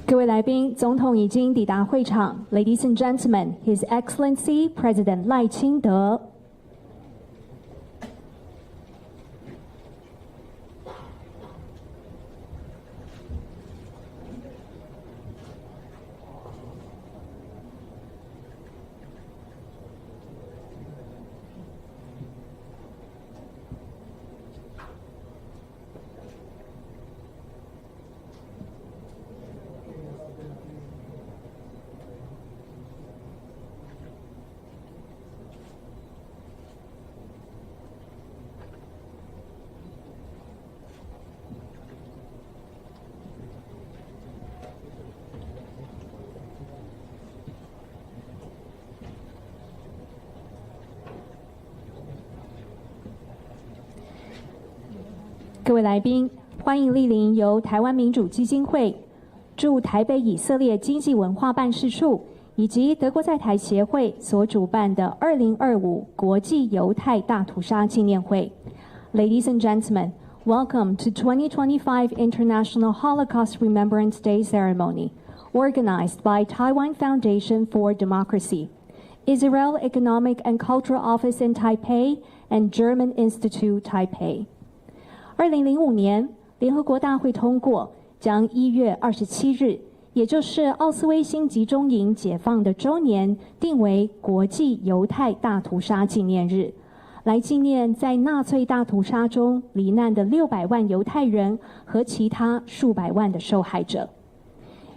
各位来宾，总统已经抵达会场。Ladies and gentlemen, His Excellency President 赖清德。各位来宾，欢迎莅临由台湾民主基金会驻台北以色列经济文化办事处以及德国在台协会所主办的2025国际犹太大屠杀纪念会。Ladies and gentlemen, welcome to 2025 International Holocaust Remembrance Day ceremony, organized by Taiwan Foundation for Democracy, Israel Economic and Cultural Office in Taipei, and German Institute Taipei。2005年，联合国大会通过将1月27日，也就是奥斯威辛集中营解放的周年，定为国际犹太大屠杀纪念日，来纪念在纳粹大屠杀中罹难的600万犹太人和其他数百万的受害者。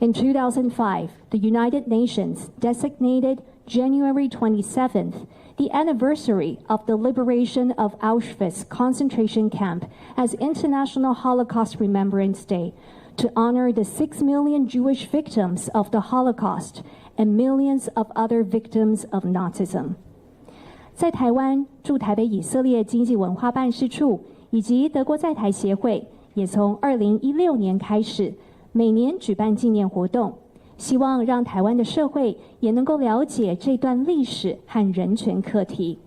In 2005, the United Nations designated January 27th, the anniversary of the liberation of Auschwitz concentration camp, as International Holocaust Remembrance Day, to honor the 6 million Jewish victims of the Holocaust and millions of other victims of Nazism. 在台湾驻台北以色列经济文化办事处以及德国在台协会，也从2016年开始，每年举办纪念活动，希望让台湾的社会也能够了解这段历史和人权课题。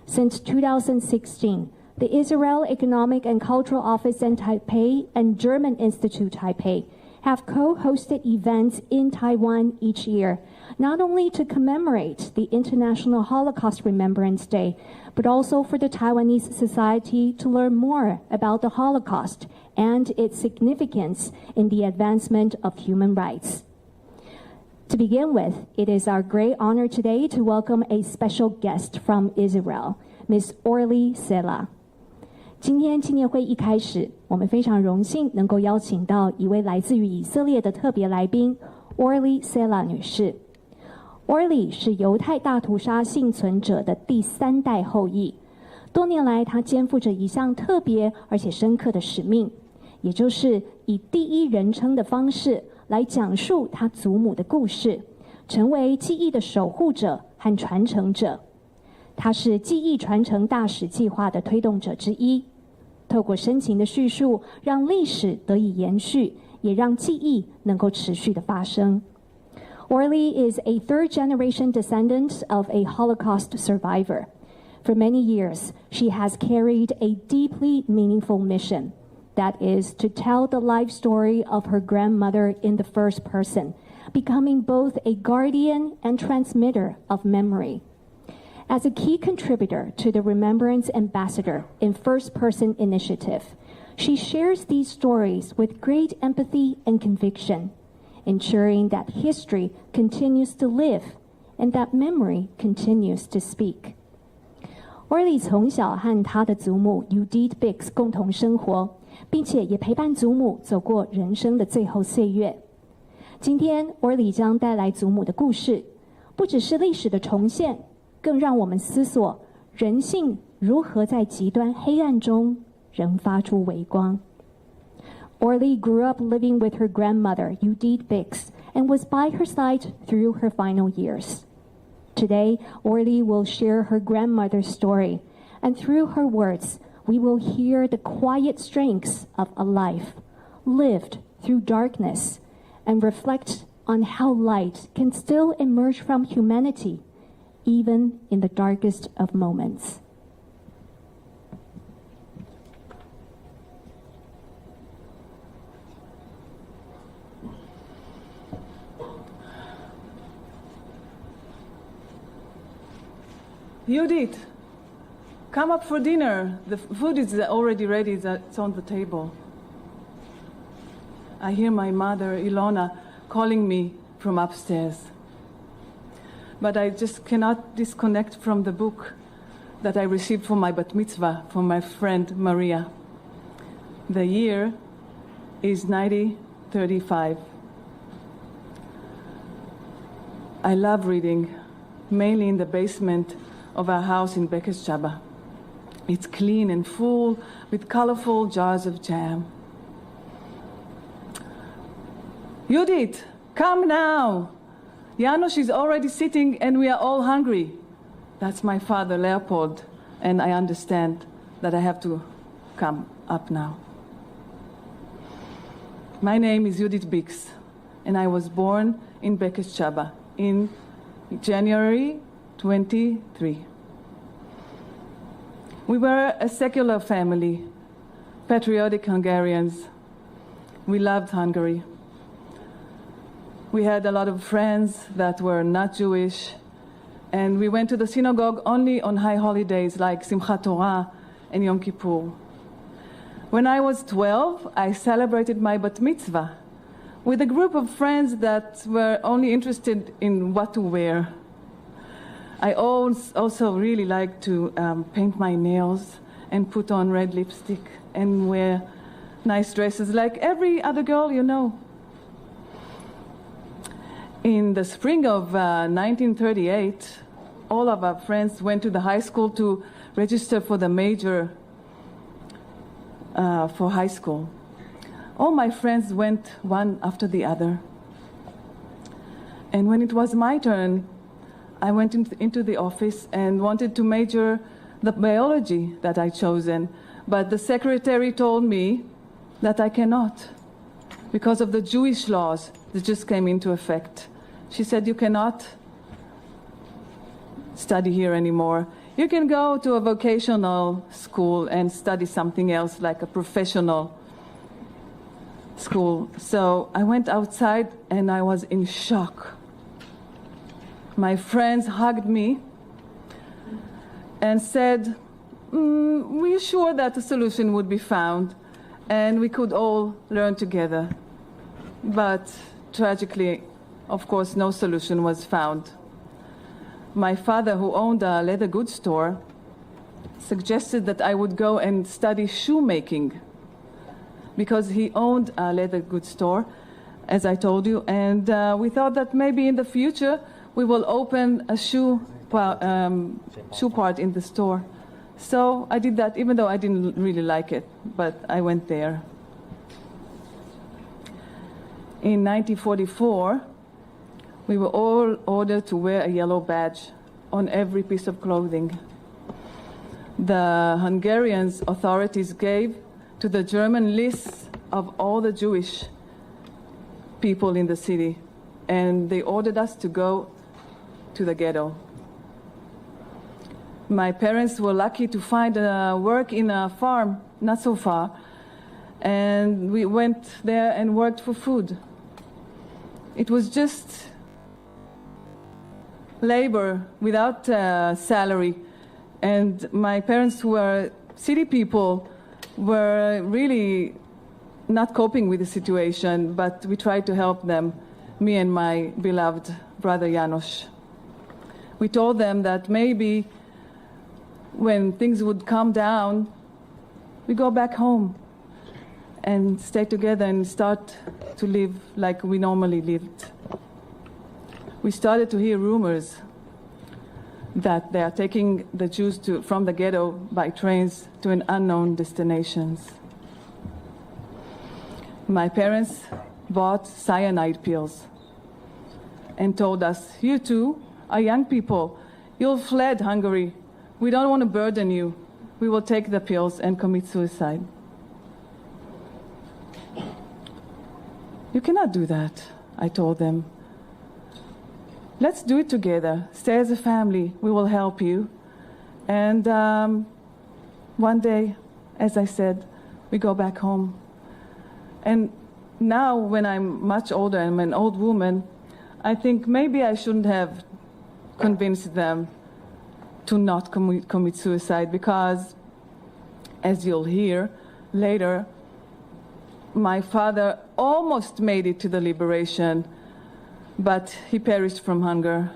Since 2016, the Israel Economic and Cultural Office in Taipei and German Institute Taipei have co-hosted events in Taiwan each year, not only to commemorate the International Holocaust Remembrance Day, but also for the Taiwanese society to learn more about the Holocaust and its significance in the advancement of human rights. To begin with, it is our great honor today to welcome a special guest from Israel, Ms. Orly Sela. 今天纪念会一开始，我们非常荣幸能够邀请到一位来自于以色列的特别来宾 Orly Sela 女士。Orly 是犹太大屠杀幸存者的第3代后裔，多年来她肩负着一项特别而且深刻的使命，也就是以第一人称的方式来讲述她祖母的故事，成为记忆的守护者和传承者。她是记忆传承大使计划的推动者之一，透过深情的叙述，让历史得以延续，也让记忆能够持续的发生。Orly is a third-generation descendant of a Holocaust survivor. For many years, she has carried a deeply meaningful mission. That is to tell the life story of her grandmother in the first person, becoming both a guardian and transmitter of memory. As a key contributor to the Remembrance Ambassador in First Person Initiative, she shares these stories with great empathy and conviction, ensuring that history continues to live and that memory continues to speak. Orly 从小和她的祖母 Judith Bix 共同生活，并且也陪伴祖母走过人生的最后岁月。今天 Orly 将带来祖母的故事，不只是历史的重现，更让我们思索人性如何在极端黑暗中仍发出微光。Orly grew up living with her grandmother, Judith Bix, and was by her side through her final years. Today, Orly will share her grandmother's story, and through her words, we will hear the quiet strengths of a life lived through darkness and reflect on how light can still emerge from humanity, even in the darkest of moments. Judith, come up for dinner. The food is already ready, it's on the table. I hear my mother, Ilona, calling me from upstairs. But I just cannot disconnect from the book that I received for my bat mitzvah from my friend Maria. The year is 1935. I love reading, mainly in the basement of our house in Bekes Shaba. It's clean and full with colorful jars of jam. Judith, come now. Janos is already sitting and we are all hungry. That's my father, Leopold, and I understand that I have to come up now. My name is Judith Bix, and I was born in Bekes Shaba in January 23. We were a secular family, patriotic Hungarians. We loved Hungary. We had a lot of friends that were not Jewish, and we went to the synagogue only on high holidays like Simchat Torah and Yom Kippur. When I was 12, I celebrated my bat mitzvah with a group of friends that were only interested in what to wear. I also really liked to paint my nails and put on red lipstick and wear nice dresses like every other girl you know. In the spring of 1938, all of our friends went to the high school to register for the major for high school. All my friends went one after the other. And when it was my turn, I went into the office and wanted to major the biology that I'd chosen. But the secretary told me that I cannot because of the Jewish laws that just came into effect. She said, you cannot study here anymore. You can go to a vocational school and study something else, like a professional school. So I went outside and I was in shock. My friends hugged me and said, we're sure that a solution would be found and we could all learn together. But tragically, of course, no solution was found. My father, who owned a leather goods store, suggested that I would go and study shoemaking because he owned a leather goods store, as I told you, and we thought that maybe in the future we will open a shoe part in the store. So I did that, even though I didn't really like it, but I went there. In 1944, we were all ordered to wear a yellow badge on every piece of clothing. The Hungarian authorities gave to the German lists of all the Jewish people in the city, and they ordered us to go to the ghetto. My parents were lucky to find work in a farm not so far, and we went there and worked for food. It was just labor without salary, and my parents, who were city people, were really not coping with the situation, but we tried to help them, me and my beloved brother Janos. We told them that maybe when things would calm down, we go back home and stay together and start to live like we normally lived. We started to hear rumors that they are taking the Jews from the ghetto by trains to an unknown destinations. My parents bought cyanide pills and told us, you two are young people. You'll fled Hungary. We don't want to burden you. We will take the pills and commit suicide. You cannot do that, I told them. Let's do it together. Stay as a family. We will help you. And one day, as I said, we go back home. And now, when I'm much older and I'm an old woman, I think maybe I shouldn't have convinced them to not commit suicide because, as you'll hear later, my father almost made it to the liberation, but he perished from hunger.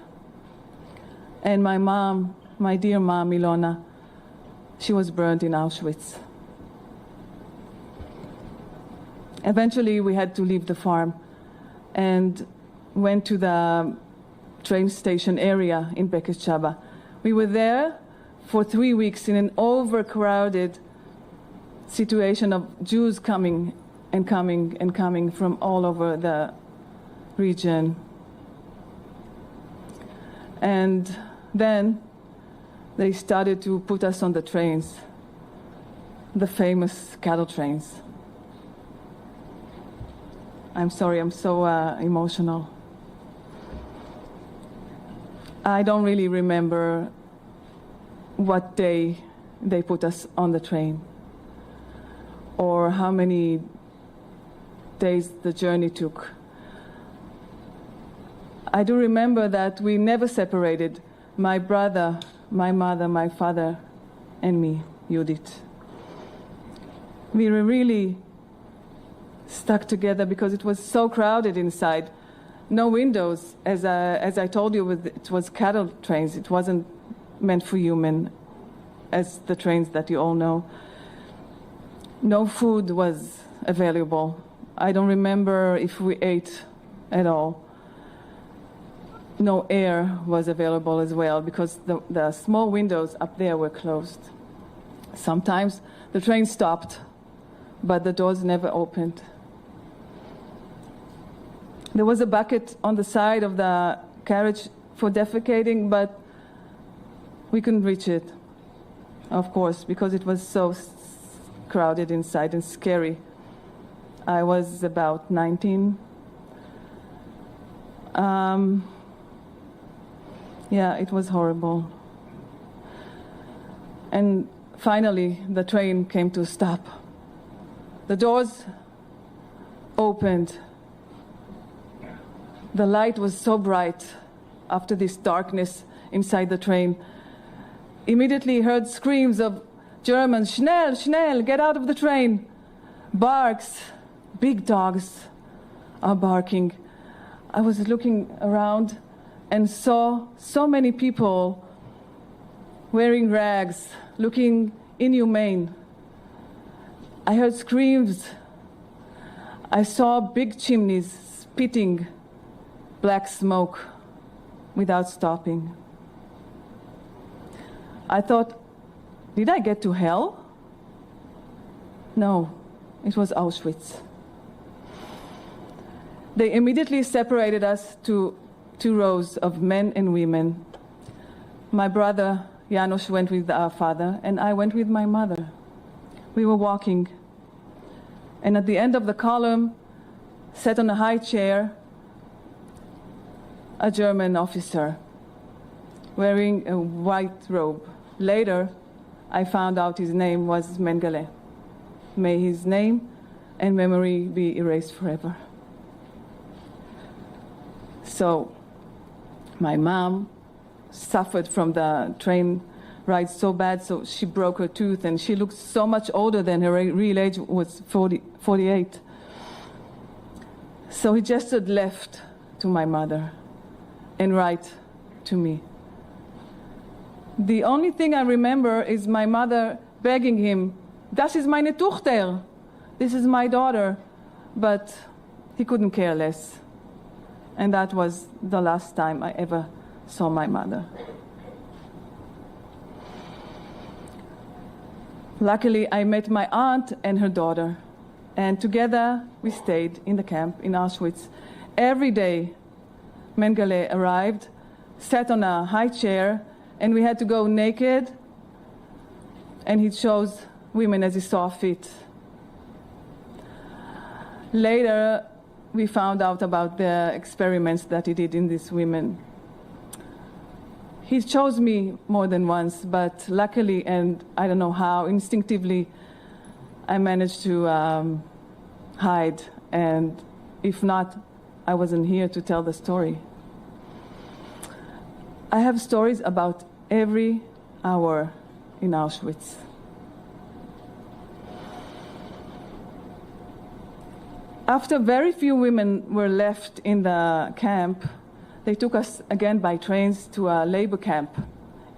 And my mom, my dear mom, Ilona, she was burned in Auschwitz. Eventually, we had to leave the farm and went to the train station area in Bekeshaba. We were there for 3 weeks in an overcrowded situation of Jews coming and coming and coming from all over the region. And then they started to put us on the trains, the famous cattle trains. I'm sorry, I'm so emotional. I don't really remember what day they put us on the train or how many days the journey took. I do remember that we never separated, my brother, my mother, my father, and me, Judith. We were really stuck together because it was so crowded inside. No windows, as I told you, it was cattle trains. It wasn't meant for human, as the trains that you all know. No food was available. I don't remember if we ate at all. No air was available as well because the small windows up there were closed. Sometimes the train stopped, but the doors never opened. There was a bucket on the side of the carriage for defecating, but we couldn't reach it, of course, because it was so crowded inside and scary. I was about 19. Yeah, it was horrible. And finally, the train came to a stop. The doors opened. The light was so bright after this darkness inside the train. Immediately heard screams of Germans, "Schnell, schnell, get out of the train." Barks, big dogs are barking. I was looking around and saw so many people wearing rags, looking inhumane. I heard screams. I saw big chimneys spitting black smoke without stopping. I thought, did I get to hell? No, it was Auschwitz. They immediately separated us to 2 rows of men and women. My brother, Janos, went with our father, and I went with my mother. We were walking, and at the end of the column, sat on a high chair, a German officer wearing a white robe. Later, I found out his name was Mengele. May his name and memory be erased forever. So, my mom suffered from the train ride so bad, so she broke her tooth, and she looked so much older than her real age was 48. So he gestured left to my mother and right to me. The only thing I remember is my mother begging him, "Das ist meine Tochter, this is my daughter," but he couldn't care less. And that was the last time I ever saw my mother. Luckily, I met my aunt and her daughter, and together we stayed in the camp in Auschwitz. Every day, Mengele arrived, sat on a high chair, and we had to go naked, and he chose women as he saw fit. Later, we found out about the experiments that he did in these women. He chose me more than once, but luckily, and I don't know how, instinctively, I managed to hide, and if not, I wasn't here to tell the story. I have stories about every hour in Auschwitz. After very few women were left in the camp, they took us again by trains to a labor camp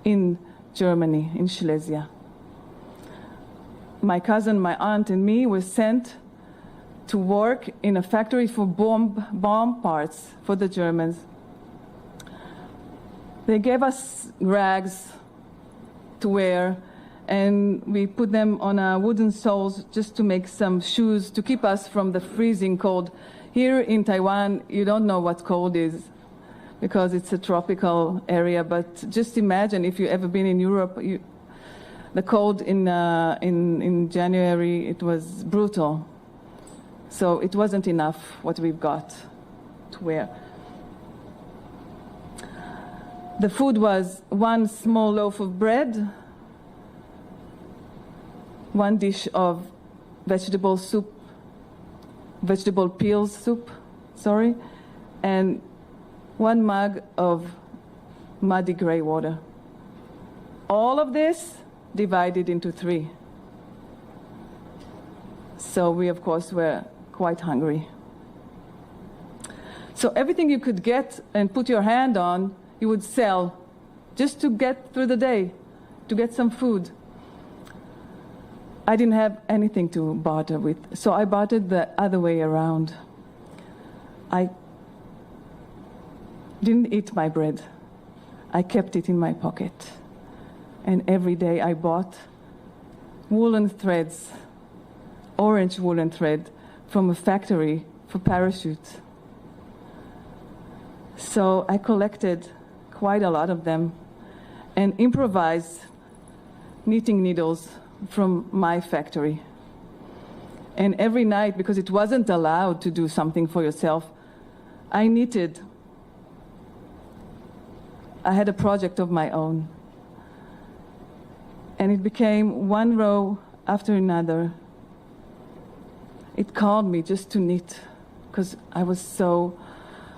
in Germany, in Silesia. My cousin, my aunt, and me were sent to work in a factory for bomb parts for the Germans. They gave us rags to wear, and we put them on wooden soles just to make some shoes to keep us from the freezing cold. Here in Taiwan, you don't know what cold is because it's a tropical area, but just imagine if you've ever been in Europe, the cold in January, it was brutal. So it wasn't enough what we've got to wear. The food was one small loaf of bread, one dish of vegetable peels soup, and one mug of muddy gray water. All of this divided into 3. So we, of course, were quite hungry. So everything you could get and put your hand on, you would sell just to get through the day, to get some food. I didn't have anything to barter with, so I bartered the other way around. I didn't eat my bread. I kept it in my pocket. And every day I bought woolen threads, orange woolen thread, from a factory for parachutes. So I collected quite a lot of them and improvised knitting needles from my factory. And every night, because it wasn't allowed to do something for yourself, I knitted. I had a project of my own. And it became one row after another. It called me just to knit because I was so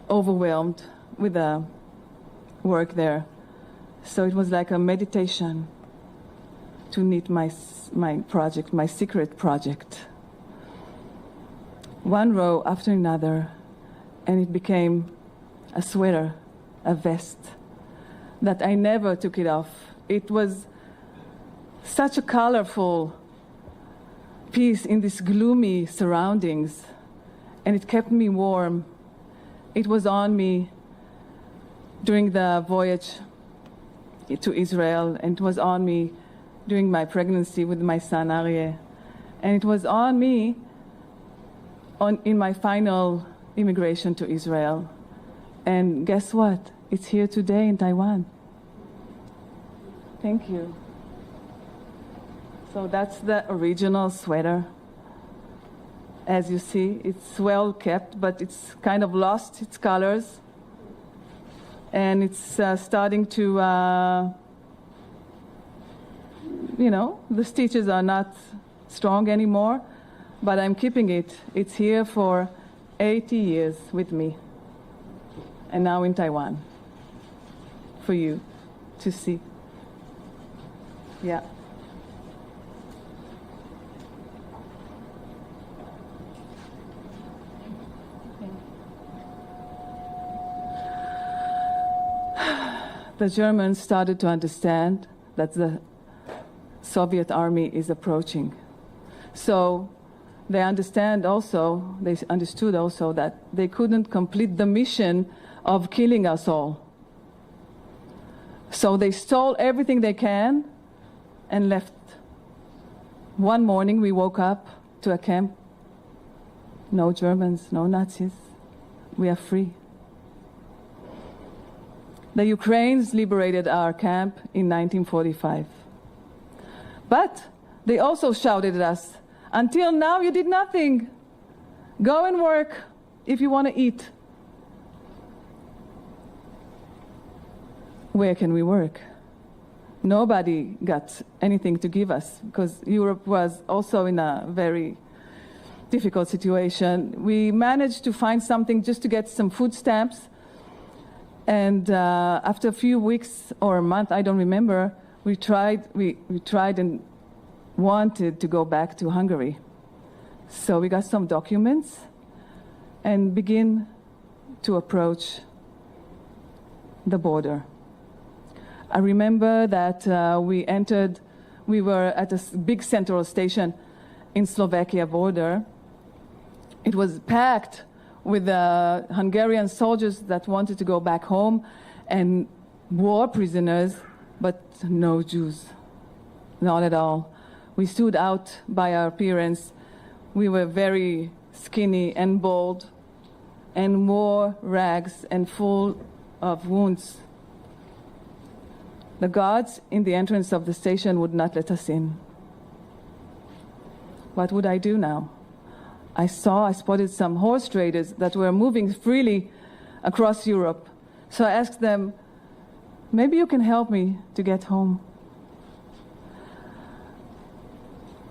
overwhelmed with the work there. So it was like a meditation to knit my project, my secret project. One row after another, and it became a sweater, a vest, that I never took it off. It was such a colorful piece in these gloomy surroundings, and it kept me warm. It was on me during the voyage to Israel, and it was on me during my pregnancy with my son Aryeh, and it was on me in my final immigration to Israel. And guess what? It's here today in Taiwan. Thank you. So that's the original sweater. As you see, it's well kept, but it's kind of lost its colors. And it's starting to, the stitches are not strong anymore, but I'm keeping it. It's here for 80 years with me, and now in Taiwan, for you to see. Yeah. The Germans started to understand that the Soviet army is approaching. So they understood also that they couldn't complete the mission of killing us all. So they stole everything they can and left. One morning we woke up to a camp. No Germans, no Nazis. We are free. The Ukrainians liberated our camp in 1945. But they also shouted at us, until now you did nothing. Go and work if you want to eat. Where can we work? Nobody got anything to give us because Europe was also in a very difficult situation. We managed to find something just to get some food stamps. And after a few weeks or a month, I don't remember, we tried and wanted to go back to Hungary. So we got some documents and begin to approach the border. I remember that we were at a big central station in Slovakia border. It was packed with Hungarian soldiers that wanted to go back home and war prisoners, but no Jews, not at all. We stood out by our appearance. We were very skinny and bald and wore rags and full of wounds. The guards in the entrance of the station would not let us in. What would I do now? I spotted some horse traders that were moving freely across Europe. So I asked them, maybe you can help me to get home.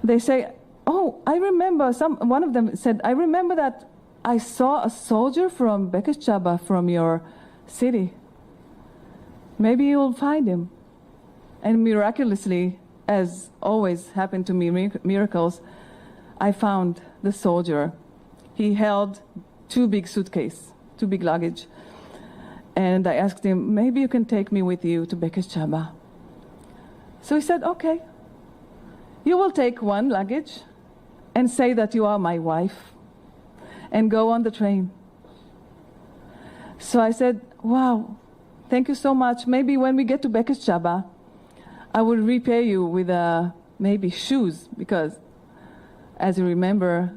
They say, oh, I remember, one of them said, I remember that I saw a soldier from Bekescsaba from your city. Maybe you'll find him. And miraculously, as always happened to me, miracles, I found the soldier. He held two big luggage. And I asked him, maybe you can take me with you to Bekescsaba. So he said, okay. You will take one luggage and say that you are my wife and go on the train. So I said, wow, thank you so much. Maybe when we get to Bekescsaba, I will repay you with maybe shoes, because as you remember,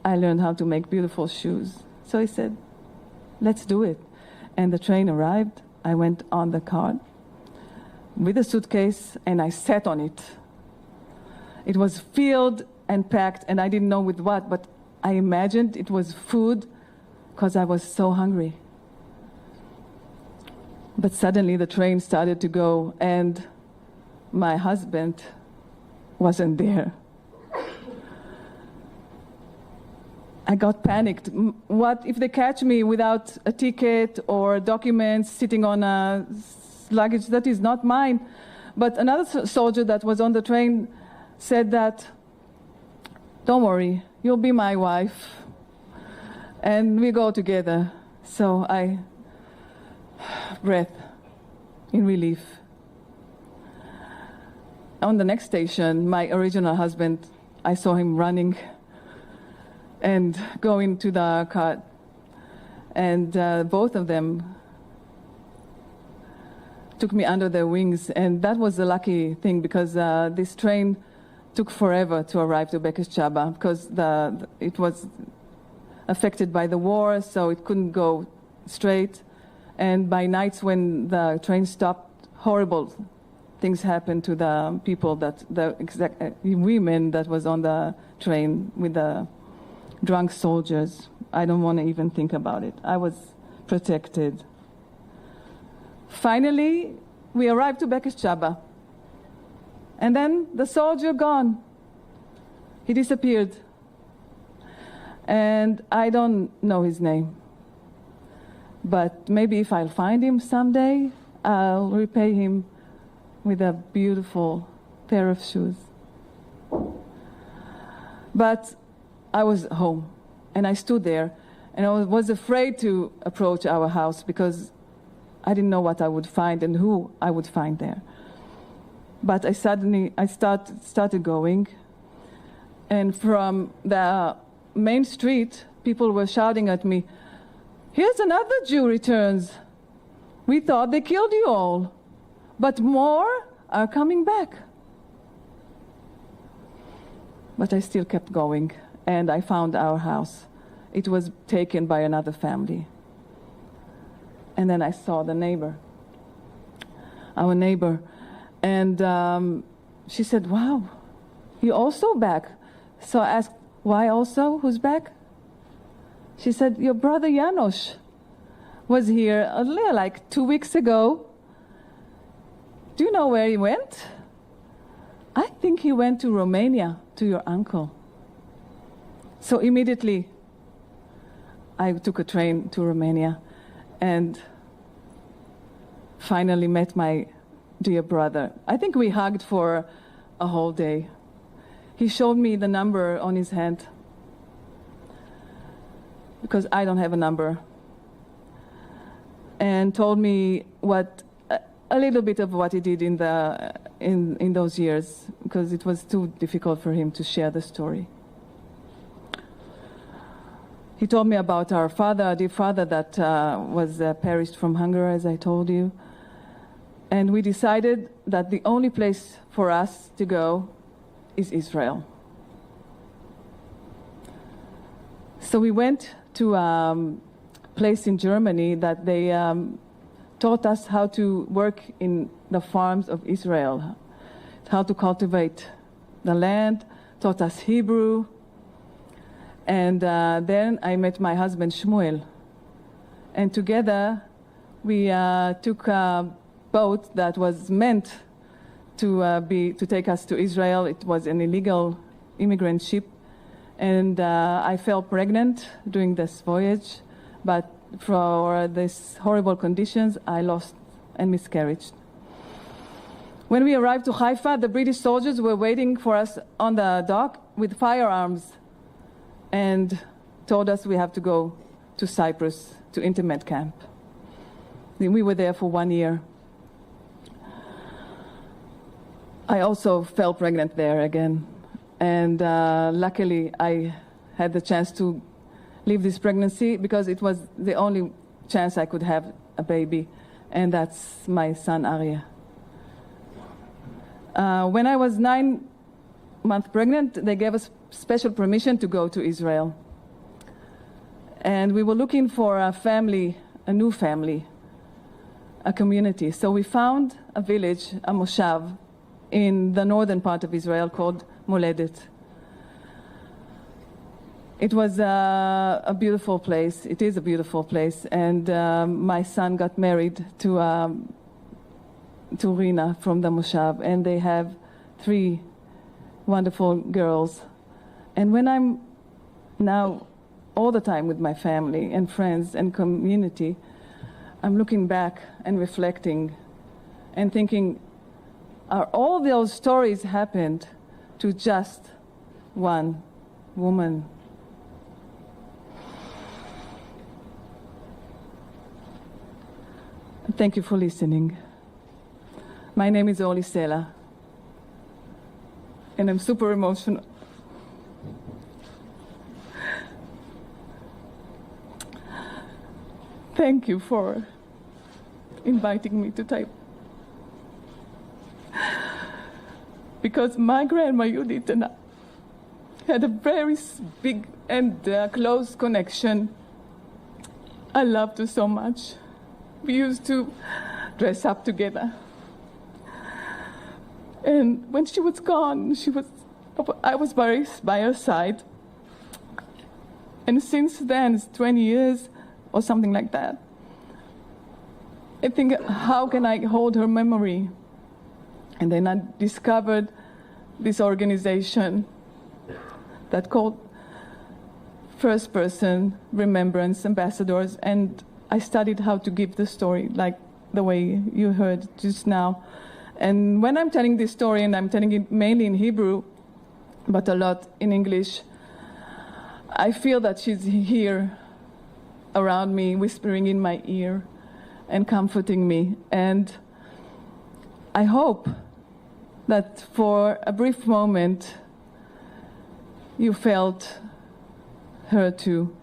I learned how to make beautiful shoes. So he said, let's do it. And the train arrived. I went on the car with a suitcase and I sat on it. It was filled and packed, and I didn't know with what, but I imagined it was food because I was so hungry. But suddenly the train started to go and my husband wasn't there. I got panicked. What if they catch me without a ticket or documents, sitting on a luggage that is not mine? But another soldier that was on the train said that, don't worry, you'll be my wife. And we go together. So I breathed in relief. On the next station, my original husband, I saw him running and going to the car. And both of them took me under their wings. And that was a lucky thing, because this train took forever to arrive to Bekescsaba, because it was affected by the war, so it couldn't go straight. And by nights when the train stopped, horrible things happened to the people, women that was on the train with the drunk soldiers. I don't want to even think about it. I was protected. Finally, we arrived to Bekescsaba. And then the soldier gone. He disappeared. And I don't know his name. But maybe if I'll find him someday, I'll repay him with a beautiful pair of shoes. But I was home, and I stood there, and I was afraid to approach our house because I didn't know what I would find and who I would find there. But I started going, and from the main street, people were shouting at me, "Here's another Jew returns. We thought they killed you all, but more are coming back." But I still kept going, and I found our house. It was taken by another family. And then I saw our neighbor, and she said, "Wow, you also back?" So I asked, "Why also? Who's back?" She said, "Your brother Janos was here like 2 weeks ago. Do you know where he went?" "I think he went to Romania, to your uncle." So immediately, I took a train to Romania and finally met my dear brother. I think we hugged for a whole day. He showed me the number on his hand because I don't have a number, and told me a little bit of what he did in those years, because it was too difficult for him to share the story. He told me about our dear father that was perished from hunger, as I told you. And we decided that the only place for us to go is Israel. So we went to a place in Germany that they taught us how to work in the farms of Israel, how to cultivate the land, taught us Hebrew. And then I met my husband Shmuel, and together we took a boat that was meant to take us to Israel. It was an illegal immigrant ship, and I fell pregnant during this voyage, but for these horrible conditions, I lost and miscarried. When we arrived to Haifa, the British soldiers were waiting for us on the dock with firearms, and told us we have to go to Cyprus, to interment camp. We were there for 1 year. I also fell pregnant there again, and luckily I had the chance to leave this pregnancy because it was the only chance I could have a baby, and that's my son Aryeh. When I was 9 months pregnant, they gave us special permission to go to Israel. And we were looking for a family, a new family, a community. So we found a village, a moshav, in the northern part of Israel called Moledet. It was a beautiful place. It is a beautiful place. And my son got married to Rina from the moshav, and they have 3 wonderful girls. And when I'm now all the time with my family and friends and community, I'm looking back and reflecting and thinking, are all those stories happened to just one woman? Thank you for listening. My name is Orly Sela, and I'm super emotional. Thank you for inviting me to type. Because my grandma Judith and I had a very big and close connection. I loved her so much. We used to dress up together. And when she was gone, I was by her side. And since then, it's 20 years or something like that. I think, how can I hold her memory? And then I discovered this organization that called First Person Remembrance Ambassadors, and I studied how to give the story, like the way you heard just now. And when I'm telling this story, and I'm telling it mainly in Hebrew, but a lot in English, I feel that she's here around me, whispering in my ear and comforting me. And I hope that for a brief moment you felt her too.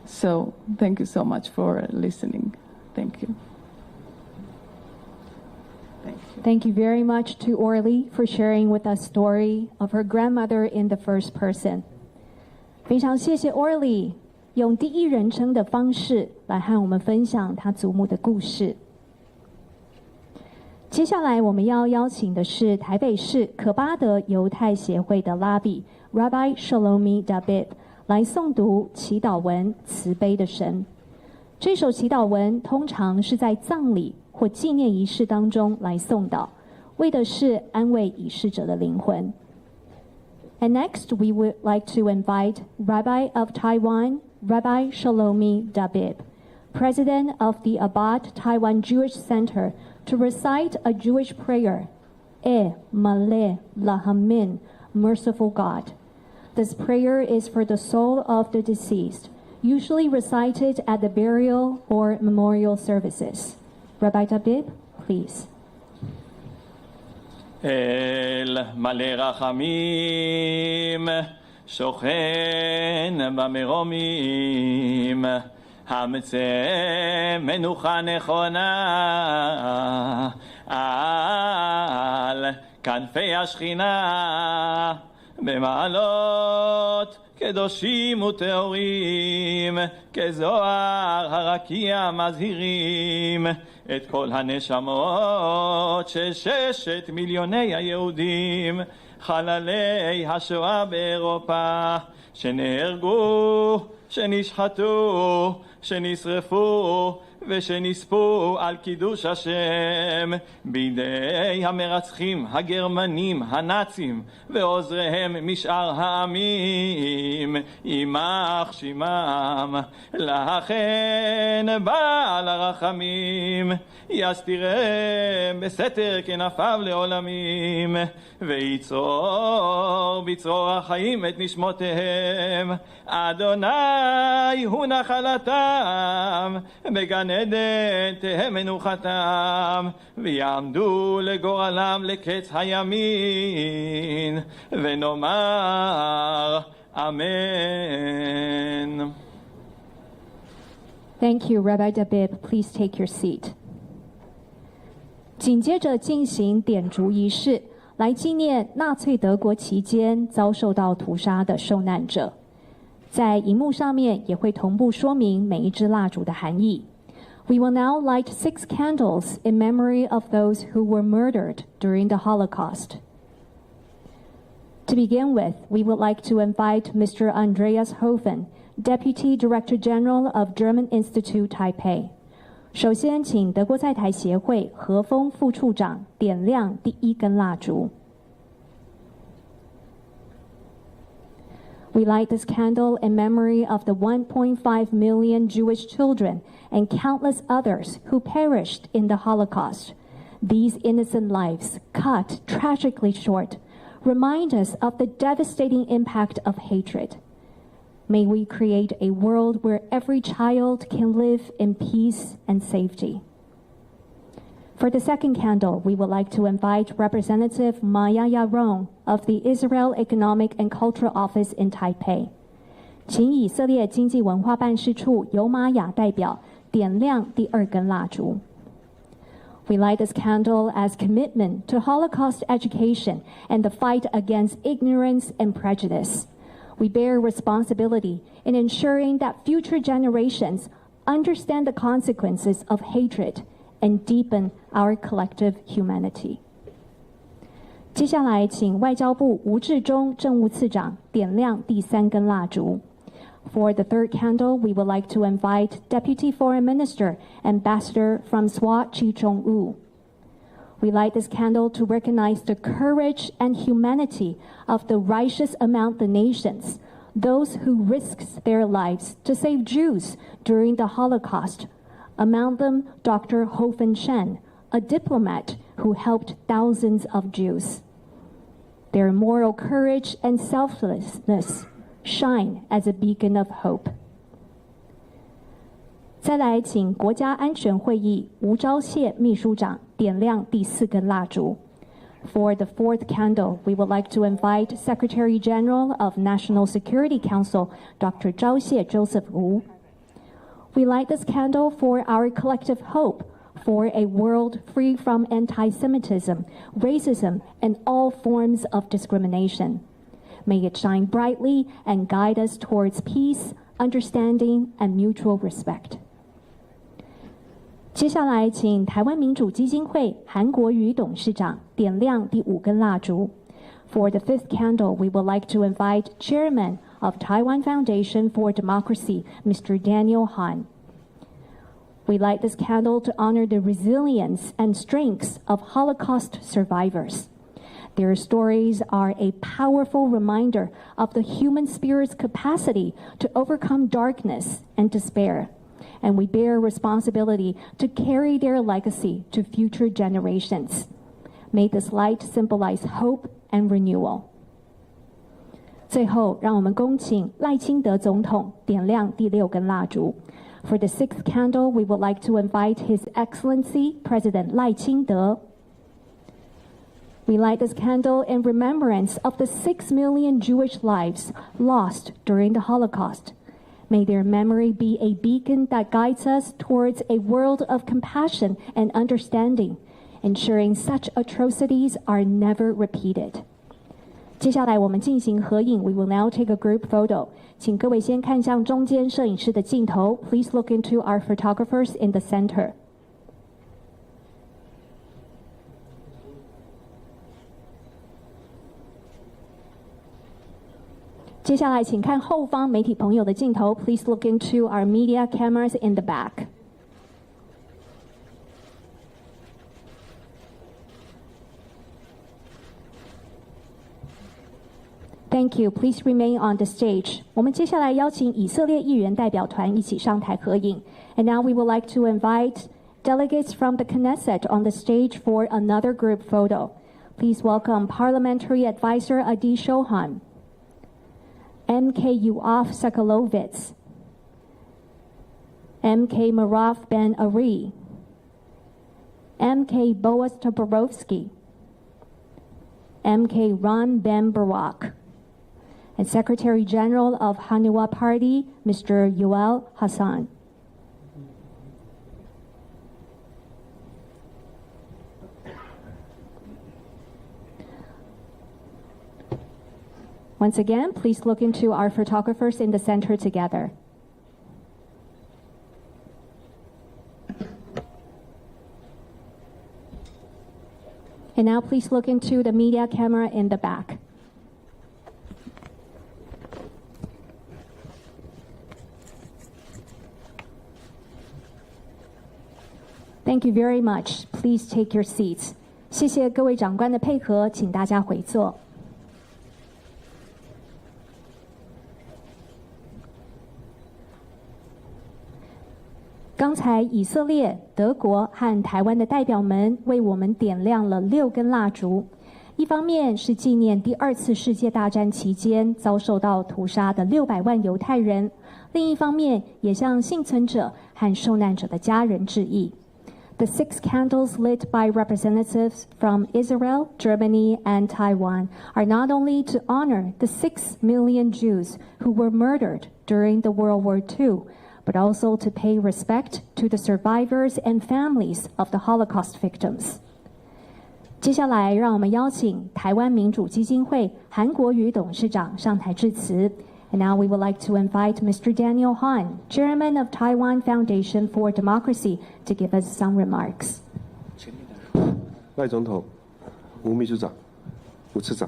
So thank you so much for listening. Thank you. Thank you. Thank you very much to Orly for sharing with us story of her grandmother in the first person. 非常谢谢 Orly 用第一人称的方式来和我们分享她祖母的故事。接下来我们要邀请的是台北市可巴德犹太协会的拉比 Rabbi Shlomi David 来诵读祈祷文慈悲的神。这首祈祷文通常是在葬礼或纪念仪式当中来诵祷，为的是安慰已逝者的灵魂。And next, we would like to invite Rabbi of Taiwan, Rabbi Shlomi David, President of the Abad Taiwan Jewish Center, to recite a Jewish prayer, Maleh Lahamin, Merciful God. This prayer is for the soul of the deceased, usually recited at the burial or memorial services. Rabbi Dabib, please. אל מלא רחמים, שוכן במרומים, המצא מנוחה נכונה על כנפי השכינה, במעלות קדושים וטהורים, כזוהר הרקיע מזהירים את כל הנשמות של 6 מיליוני היהודים, חללי השואה באירופה, שנהרגו, שנשחטו, שנשרפו ושנספו על קידוש השם בידי המרצחים הגרמנים הנאצים ועוזריהם משאר העמים, יימח שמם. לכן בעל הרחמים יסתירם בסתר כנפיו לעולמים, ויצרור בצרור החיים את נשמותיהם. אדוני הוא נחלתם, בגן עדן תהא מנוחתם, ויעמדו לגורלם לקץ הימין, ונאמר אמן. Thank you, Rabbi Dabib. Please take your seat. 紧接着进行点烛仪式，来纪念纳粹德国期间遭受到屠杀的受难者。在荧幕上面也会同步说明每一支蜡烛的含义。We will now light 6 candles in memory of those who were murdered during the Holocaust. To begin with, we would like to invite Mr. Andreas Hofen, Deputy Director General of German Institute Taipei. 首先，请德国在台协会何峰副处长点亮第1根蜡烛。We light this candle in memory of the 1.5 million Jewish children and countless others who perished in the Holocaust. These innocent lives, cut tragically short, remind us of the devastating impact of hatred. May we create a world where every child can live in peace and safety. For the second candle, we would like to invite Representative Maya Yaron of the Israel Economic and Cultural Office in Taipei. 请以色列经济文化办事处尤玛雅代表点亮第2根蜡烛。We light this candle as commitment to Holocaust education and the fight against ignorance and prejudice. We bear responsibility in ensuring that future generations understand the consequences of hatred and deepen our collective humanity. 接下来，请外交部吴志忠政务次长点亮第3根蜡烛。For the third candle, we would like to invite Deputy Foreign Minister, Ambassador Francois Chi-Chong-wu. We light this candle to recognize the courage and humanity of the righteous among the nations, those who risked their lives to save Jews during the Holocaust. Among them, Dr. Hofen Shen, a diplomat who helped thousands of Jews. Their moral courage and selflessness shine as a beacon of hope. 再来，请国家安全会议吴钊燮秘书长点亮第4根蜡烛。For the fourth candle, we would like to invite Secretary General of National Security Council, Dr. 钊燮 Joseph Wu. We light this candle for our collective hope for a world free from anti-Semitism, racism, and all forms of discrimination. May it shine brightly and guide us towards peace, understanding, and mutual respect. 接下来，请台湾民主基金会韩国瑜董事长点亮第5根蜡烛。For the fifth candle, we would like to invite Chairman of Taiwan Foundation for Democracy, Mr. Daniel Han. We light this candle to honor the resilience and strengths of Holocaust survivors. Their stories are a powerful reminder of the human spirit's capacity to overcome darkness and despair, and we bear responsibility to carry their legacy to future generations. May this light symbolize hope and renewal. 最后，让我们恭请赖清德总统点亮第6根蜡烛。For the 6th candle, we would like to invite His Excellency President 赖清德。We light this candle in remembrance of the 6 million Jewish lives lost during the Holocaust. May their memory be a beacon that guides us towards a world of compassion and understanding, ensuring such atrocities are never repeated. 接下来我们进行合影 We will now take a group photo. 请各位先看向中间摄影师的镜头 Please look into our photographers in the center. 接下来请看后方媒体朋友的镜头 Please look into our media cameras in the back. Thank you. Please remain on the stage. 我们接下来邀请以色列议员代表团一起上台合影。And now we would like to invite delegates from the Knesset on the stage for another group photo. Please welcome Parliamentary Advisor Adi Shohan, MK Yoav Sakalovitz, MK Maraf Ben Ari, MK Boaz Toporowski, MK Ron Ben Barak, and Secretary General of Hanua Party, Mr. Yoel Hassan. Once again, please look into our photographers in the center together. And now please look into the media camera in the back. Thank you very much. Please take your seats. 谢谢各位长官的配合，请大家回座。刚才以色列、德国和台湾的代表们为我们点亮了6根蜡烛，一方面是纪念第2次世界大战期间遭受到屠杀的600万犹太人，另一方面也向幸存者和受难者的家人致意。The 6 candles lit by representatives from Israel, Germany, and Taiwan are not only to honor the 6 million Jews who were murdered during the World War II, but also to pay respect to the survivors and families of the Holocaust victims. 接下来，让我们邀请台湾民主基金会韩国瑜董事长上台致辞。And now we would like to invite Mr. Daniel Han, Chairman of Taiwan Foundation for Democracy, to give us some remarks. 赖总统、吴秘书长、吴次长，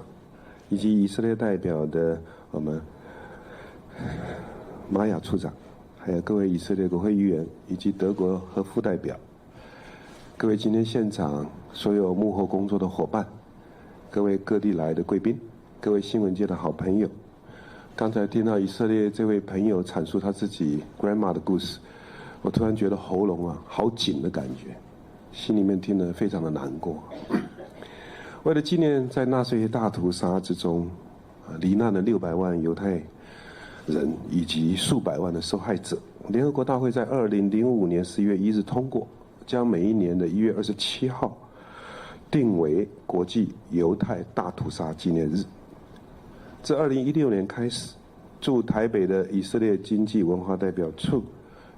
以及以色列代表的我们玛雅处长，还有各位以色列国会议员以及德国和副代表，各位今天现场所有幕后工作的伙伴，各位各地来的贵宾，各位新闻界的好朋友。刚才听到以色列这位朋友阐述他自己 grandma 的故事，我突然觉得喉咙啊好紧的感觉，心里面听得非常的难过。为了纪念在纳粹大屠杀之中罹难的600万犹太人以及数百万的受害者，联合国大会在2005年11月1日通过，将每一年的1月27号定为国际犹太大屠杀纪念日。自2016年开始，驻台北的以色列经济文化代表处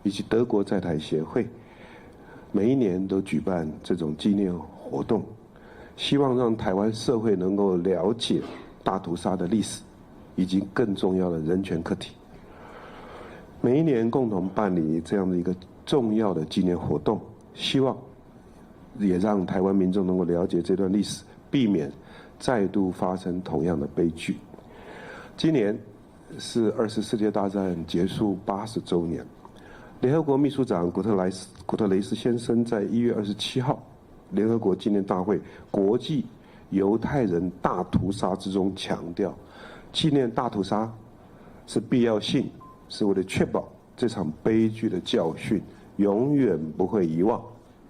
以及德国在台协会，每一年都举办这种纪念活动，希望让台湾社会能够了解大屠杀的历史以及更重要的人权课题。每一年共同办理这样的一个重要的纪念活动，希望也让台湾民众能够了解这段历史，避免再度发生同样的悲剧。今年是2次世界大战结束80周年，联合国秘书长古特雷斯先生在1月27号联合国纪念大会国际犹太人大屠杀之中强调，纪念大屠杀是必要性，是为了确保这场悲剧的教训永远不会遗忘，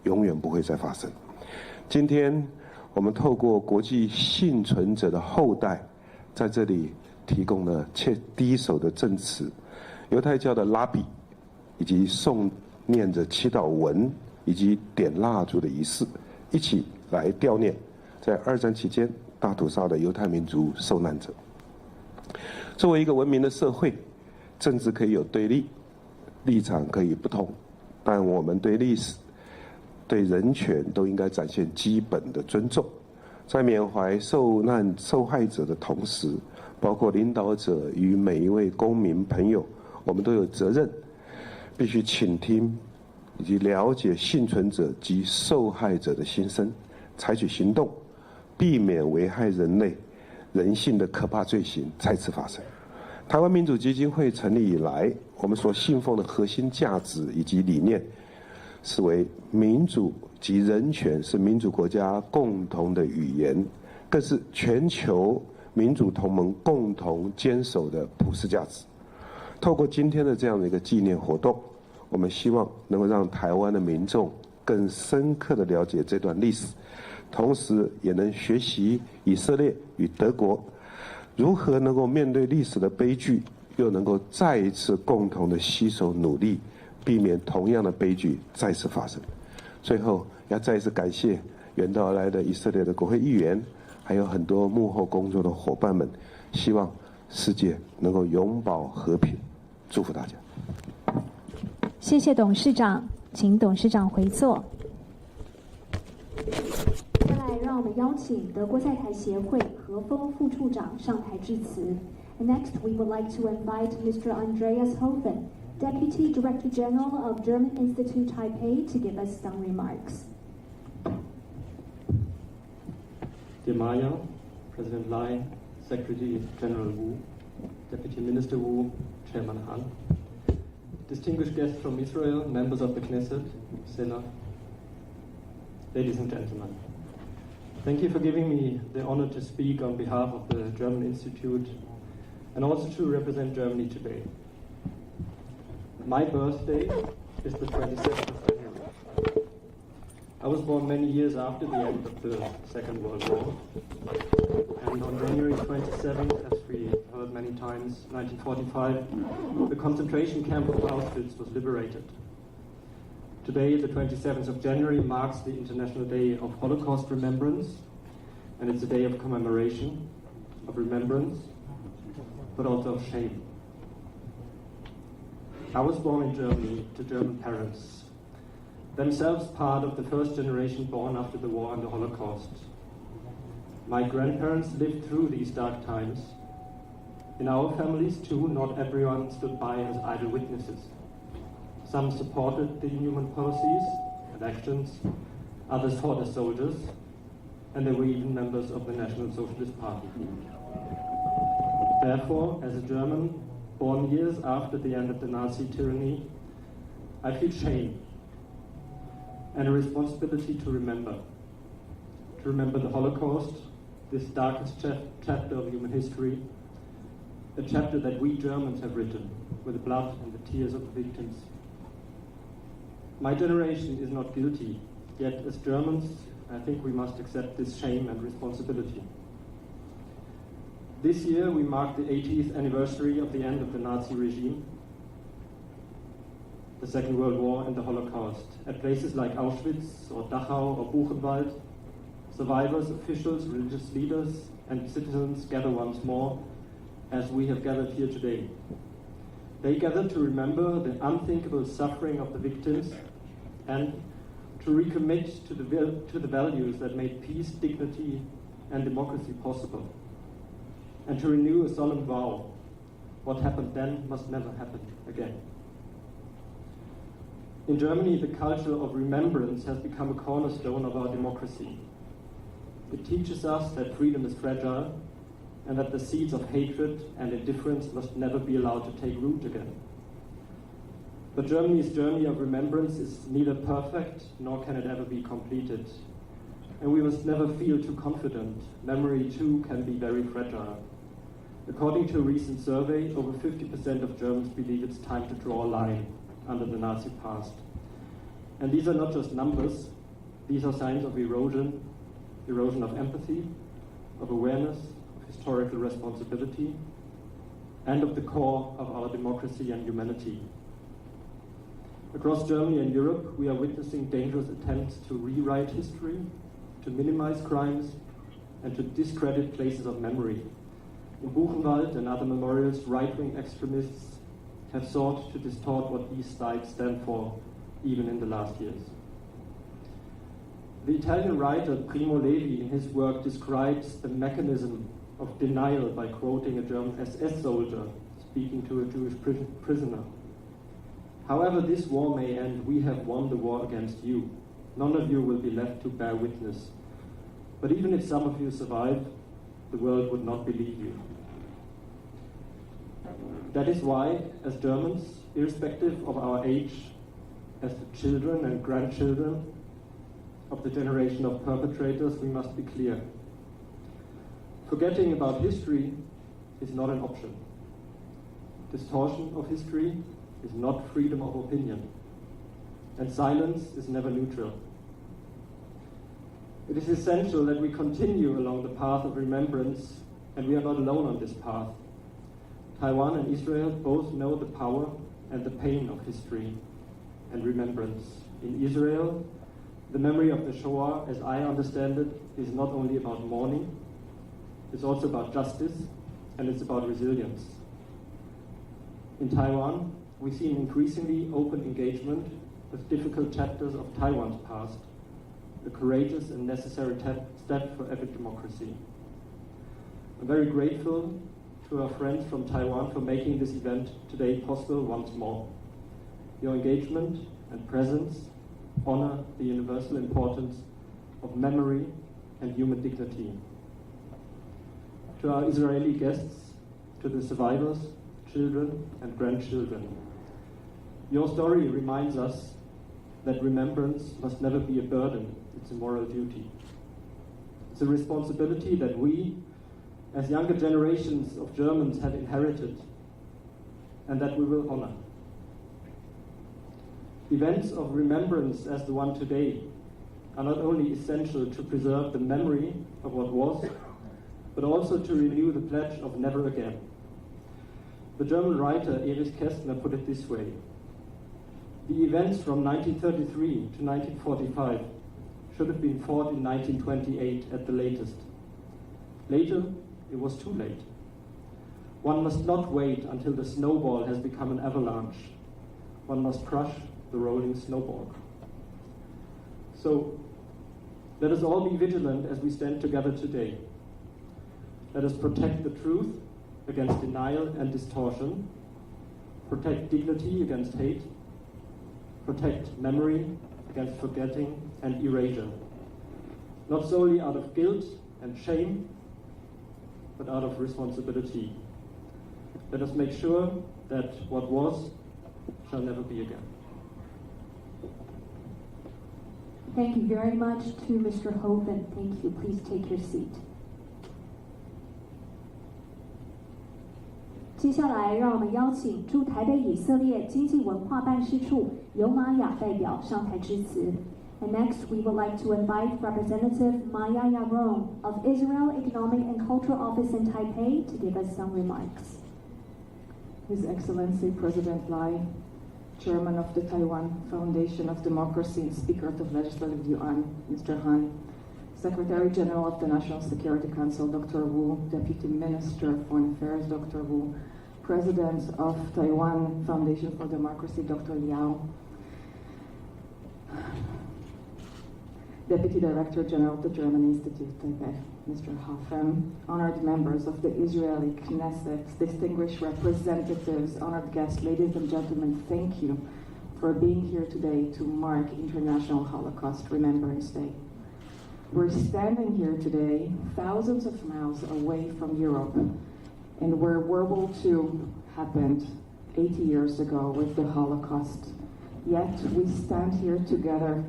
永远不会再发生。今天我们透过国际幸存者的后代在这里提供了第一手的证词，犹太教的拉比以及诵念着祈祷文以及点蜡烛的仪式，一起来悼念在二战期间大屠杀的犹太民族受难者。作为一个文明的社会，政治可以有对立，立场可以不同，但我们对历史、对人权都应该展现基本的尊重。在缅怀受难受害者的同时，包括领导者与每一位公民朋友，我们都有责任，必须倾听以及了解幸存者及受害者的心声，采取行动，避免危害人类人性的可怕罪行再次发生。台湾民主基金会成立以来，我们所信奉的核心价值以及理念，是为民主及人权是民主国家共同的语言，更是全球民主同盟共同坚守的普世价值。透过今天的这样的一个纪念活动，我们希望能够让台湾的民众更深刻的了解这段历史，同时也能学习以色列与德国如何能够面对历史的悲剧，又能够再一次共同的携手努力，避免同样的悲剧再次发生。最后要再一次感谢远道而来的以色列的国会议员，还有很多幕后工作的伙伴们，希望世界能够永保和平，祝福大家。谢谢董事长，请董事长回座。接下来，让我们邀请德国在台协会何峰副处长上台致辞。And next, we would like to invite Mr. Andreas Hofen, Deputy Director General of German Institute Taipei, to give us some remarks. Dear Maya, President Lai, Secretary General Wu, Deputy Minister Wu, Chairman Han, distinguished guests from Israel, members of the Knesset, Senate, ladies and gentlemen. Thank you for giving me the honor to speak on behalf of the German Institute and also to represent Germany today. My birthday is the 27th of January. I was born many years after the end of the Second World War. And on January 27th, as we heard many times, 1945, the concentration camp of Auschwitz was liberated. Today, the 27th of January, marks the International Day of Holocaust Remembrance, and it's a day of commemoration, of remembrance, but also of shame. I was born in Germany to German parents, themselves part of the first generation born after the war and the Holocaust. My grandparents lived through these dark times. In our families, too, not everyone stood by as idle witnesses. Some supported the inhuman policies and actions, others fought as soldiers, and they were even members of the National Socialist Party. Therefore, as a German, born years after the end of the Nazi tyranny, I feel shame and a responsibility to remember the Holocaust, this darkest chapter of human history, a chapter that we Germans have written with the blood and the tears of the victims. My generation is not guilty, yet as Germans, I think we must accept this shame and responsibility. This year we mark the 80th anniversary of the end of the Nazi regime, the Second World War and the Holocaust. At places like Auschwitz or Dachau or Buchenwald, survivors, officials, religious leaders and citizens gather once more, as we have gathered here today. They gather to remember the unthinkable suffering of the victims and to recommit to the values that made peace, dignity and democracy possible, and to renew a solemn vow: what happened then must never happen again. In Germany, the culture of remembrance has become a cornerstone of our democracy. It teaches us that freedom is fragile and that the seeds of hatred and indifference must never be allowed to take root again. But Germany's journey of remembrance is neither perfect nor can it ever be completed. And we must never feel too confident. Memory too can be very fragile. According to a recent survey, over 50% of Germans believe it's time to draw a line under the Nazi past. And these are not just numbers, these are signs of erosion of empathy, of awareness, of historical responsibility, and of the core of our democracy and humanity. Across Germany and Europe, we are witnessing dangerous attempts to rewrite history, to minimize crimes, and to discredit places of memory. In Buchenwald and other memorials, right-wing extremists have sought to distort what these sites stand for, even in the last years. The Italian writer Primo Levi, in his work, describes the mechanism of denial by quoting a German SS soldier speaking to a Jewish prisoner. However this war may end, we have won the war against you. None of you will be left to bear witness. But even if some of you survive, the world would not believe you. That is why, as Germans, irrespective of our age, as the children and grandchildren of the generation of perpetrators, we must be clear. Forgetting about history is not an option. Distortion of history is not freedom of opinion. And silence is never neutral. It is essential that we continue along the path of remembrance, and we are not alone on this path. Taiwan and Israel both know the power and the pain of history and remembrance. In Israel, the memory of the Shoah, as I understand it, is not only about mourning, it's also about justice, and it's about resilience. In Taiwan, we see an increasingly open engagement with difficult chapters of Taiwan's past, a courageous and necessary step for every democracy. I'm very grateful to our friends from Taiwan for making this event today possible once more. Your engagement and presence honor the universal importance of memory and human dignity. To our Israeli guests, to the survivors, children and grandchildren, your story reminds us that remembrance must never be a burden, it's a moral duty. It's a responsibility that we, as younger generations of Germans, have inherited and that we will honor. Events of remembrance as the one today are not only essential to preserve the memory of what was, but also to renew the pledge of never again. The German writer Erich Kästner put it this way: the events from 1933 to 1945 should have been fought in 1928 at the latest. Later, it was too late. One must not wait until the snowball has become an avalanche. One must crush the rolling snowball. So, let us all be vigilant as we stand together today. Let us protect the truth against denial and distortion, protect dignity against hate, protect memory against forgetting and erasure, not solely out of guilt and shame, but out of responsibility. Let us make sure that what was shall never be again. Thank you very much to Mr. Hoven. Thank you. Please take your seat. 接下来，让我们邀请驻台北以色列经济文化办事处尤玛雅代表上台致辞。And next, we would like to invite Representative Maya Yaron of Israel Economic and Cultural Office in Taipei to give us some remarks. His Excellency President Lai, Chairman of the Taiwan Foundation of Democracy and Speaker of the Legislative Yuan, Mr. Han, Secretary General of the National Security Council, Dr. Wu, Deputy Minister of Foreign Affairs, Dr. Wu, President of Taiwan Foundation for Democracy, Dr. Liao, Deputy Director General of the German Institute, Taipei, Mr. Hofen, honored members of the Israeli Knesset, distinguished representatives, honored guests, ladies and gentlemen, thank you for being here today to mark International Holocaust Remembrance Day. We're standing here today, thousands of miles away from Europe, and where World War II happened 80 years ago with the Holocaust. Yet we stand here together,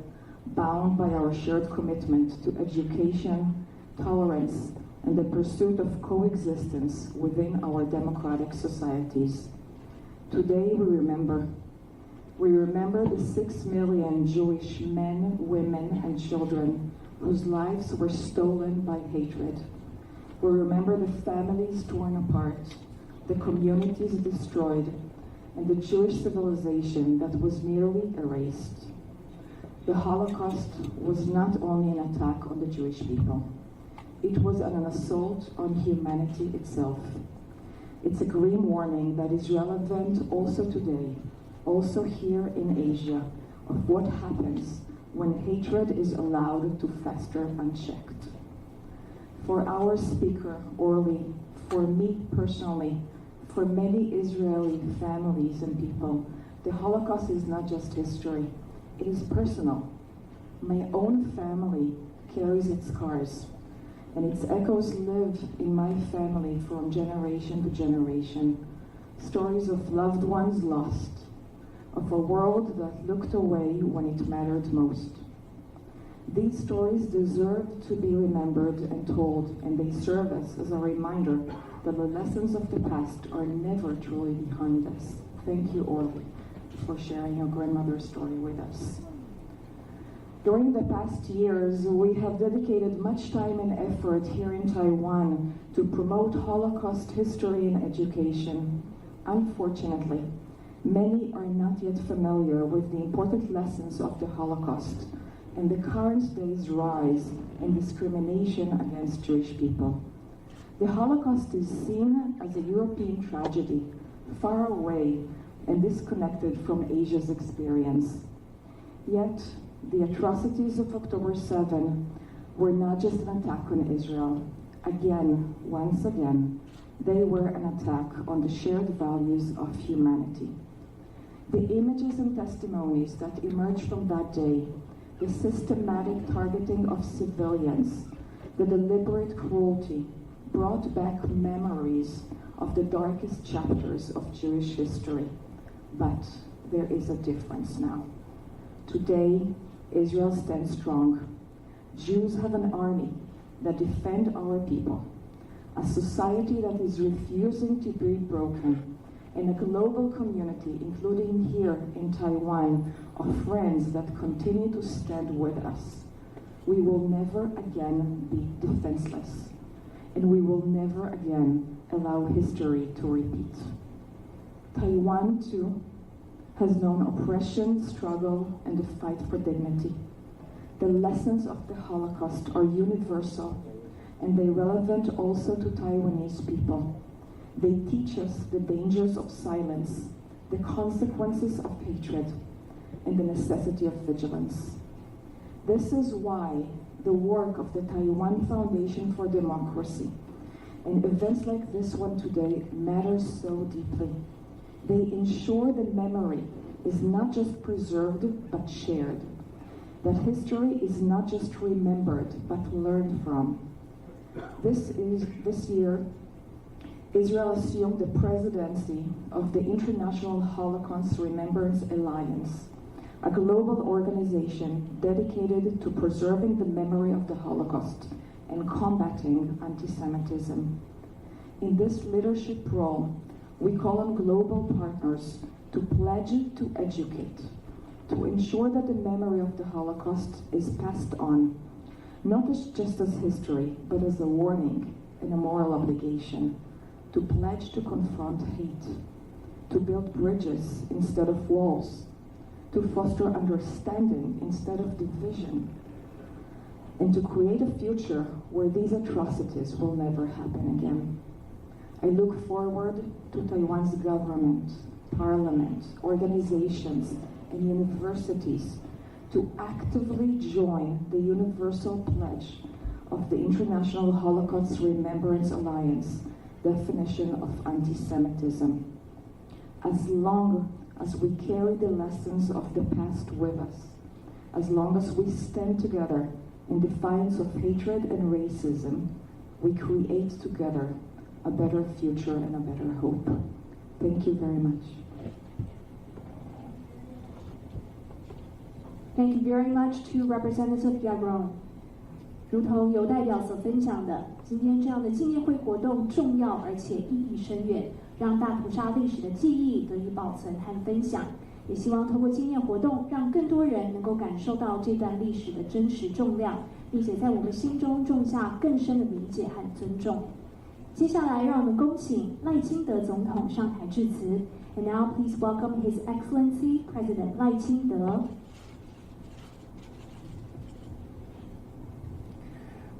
bound by our shared commitment to education, tolerance, and the pursuit of coexistence within our democratic societies. Today we remember the 6 million Jewish men, women, and children whose lives were stolen by hatred. We remember the families torn apart, the communities destroyed, and the Jewish civilization that was nearly erased. The Holocaust was not only an attack on the Jewish people, it was an assault on humanity itself. It's a grim warning that is relevant also today, also here in Asia, of what happens when hatred is allowed to fester unchecked. For our speaker, Orly, for me personally, for many Israeli families and people, the Holocaust is not just history, it is personal. My own family carries its scars, and its echoes live in my family from generation to generation. Stories of loved ones lost, of a world that looked away when it mattered most. These stories deserve to be remembered and told, and they serve us as a reminder that the lessons of the past are never truly behind us. Thank you, Orly, for sharing your grandmother's story with us. During the past years, we have dedicated much time and effort here in Taiwan to promote Holocaust history and education. Unfortunately, many are not yet familiar with the important lessons of the Holocaust and the current day's rise in discrimination against Jewish people. The Holocaust is seen as a European tragedy, far away and disconnected from Asia's experience. Yet, the atrocities of October 7 were not just an attack on Israel. Again, once again, they were an attack on the shared values of humanity. The images and testimonies that emerged from that day, the systematic targeting of civilians, the deliberate cruelty, brought back memories of the darkest chapters of Jewish history. But there is a difference now. Today, Israel stands strong. Jews have an army that defend our people, a society that is refusing to be broken, and a global community, including here in Taiwan, of friends that continue to stand with us. We will never again be defenseless, and we will never again allow history to repeat. Taiwan, too, has known oppression, struggle, and the fight for dignity. The lessons of the Holocaust are universal, and they're relevant also to Taiwanese people. They teach us the dangers of silence, the consequences of hatred, and the necessity of vigilance. This is why the work of the Taiwan Foundation for Democracy and events like this one today matters so deeply. They ensure the memory is not just preserved but shared, that history is not just remembered but learned from. This year, Israel assumed the presidency of the International Holocaust Remembrance Alliance, a global organization dedicated to preserving the memory of the Holocaust and combating anti-Semitism. In this leadership role, we call on global partners to pledge to educate, to ensure that the memory of the Holocaust is passed on, not as just as history, but as a warning and a moral obligation, to pledge to confront hate, to build bridges instead of walls, to foster understanding instead of division, and to create a future where these atrocities will never happen again. I look forward to Taiwan's government, parliament, organizations, and universities to actively join the universal pledge of the International Holocaust Remembrance Alliance definition of anti-Semitism. As long as we carry the lessons of the past with us, as long as we stand together in defiance of hatred and racism, we create together a better future and a better hope. Thank you very much. Thank you very much to Representative Yagron. 如同有代表所分享的，今天这样的纪念会活动重要而且意义深远，让大屠杀历史的记忆得以保存和分享。也希望透过纪念活动，让更多人能够感受到这段历史的真实重量，并且在我们心中种下更深的理解和尊重。接下来，让我们恭请赖清德总统上台致辞。And now, please welcome His Excellency President 赖清德。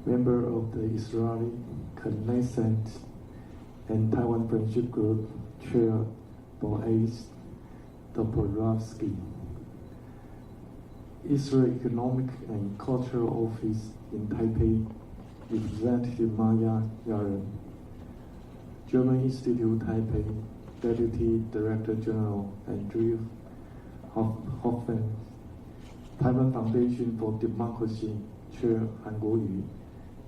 Member of the Israeli Knesset and Taiwan Friendship Group, Chair Boaz Topolovsky. Israel Economic and Cultural Office in Taipei, Representative Maya Yaren. German Institute Taipei, Deputy Director General Andrew Hoffman. Taiwan Foundation for Democracy, Chair韩国瑜.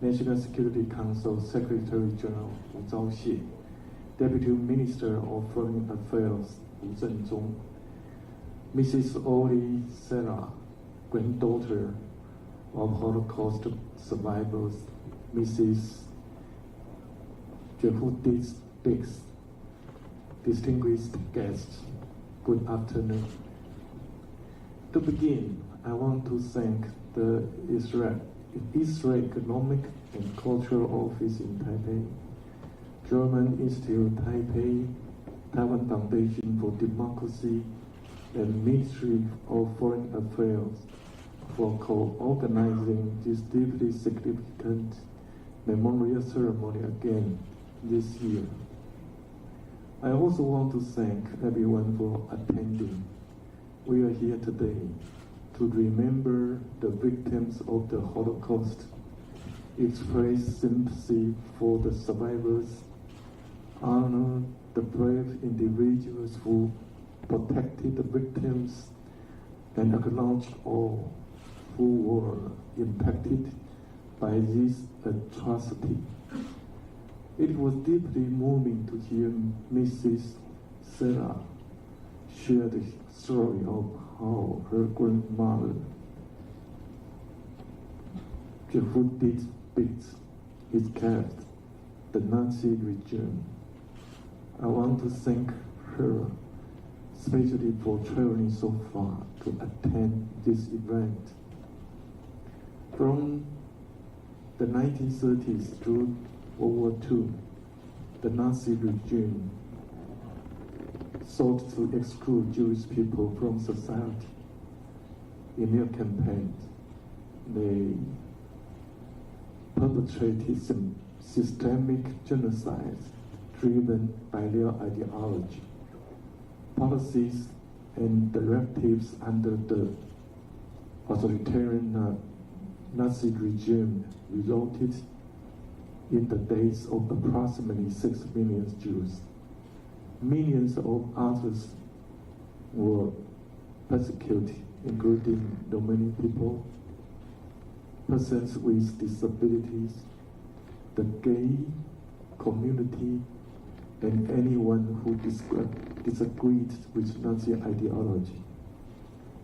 National Security Council Secretary General Wu Zhaoxie, Deputy Minister of Foreign Affairs Wu Zhenzong, Mrs. Oli Sarah, granddaughter of Holocaust survivors, Mrs. Jehudit Bix, distinguished guests, good afternoon. To begin, I want to thank the Israel Economic and Cultural Office in Taipei, German Institute Taipei, Taiwan Foundation for Democracy, and Ministry of Foreign Affairs for co-organizing this deeply significant memorial ceremony again this year. I also want to thank everyone for attending. We are here today to remember the victims of the Holocaust, express sympathy for the survivors, honor the brave individuals who protected the victims, and acknowledge all who were impacted by this atrocity. It was deeply moving to hear Mrs. Sarah share the story of how her grandmother, Jehudit Bix, escaped the Nazi regime. I want to thank her especially for traveling so far to attend this event. From the 1930s through World War II, the Nazi regime sought to exclude Jewish people from society. In their campaign, they perpetrated some systemic genocide driven by their ideology. Policies and directives under the authoritarian Nazi regime resulted in the deaths of approximately 6 million Jews. Millions of others were persecuted, including many people, persons with disabilities, the gay community, and anyone who disagreed with Nazi ideology.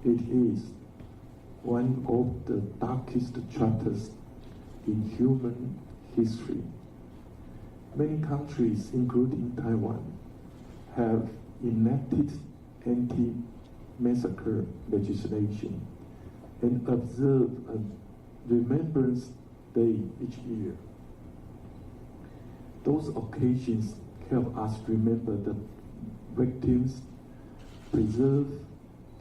It is one of the darkest chapters in human history. Many countries, including Taiwan, have enacted anti-massacre legislation and observe a Remembrance Day each year. Those occasions help us remember the victims, preserve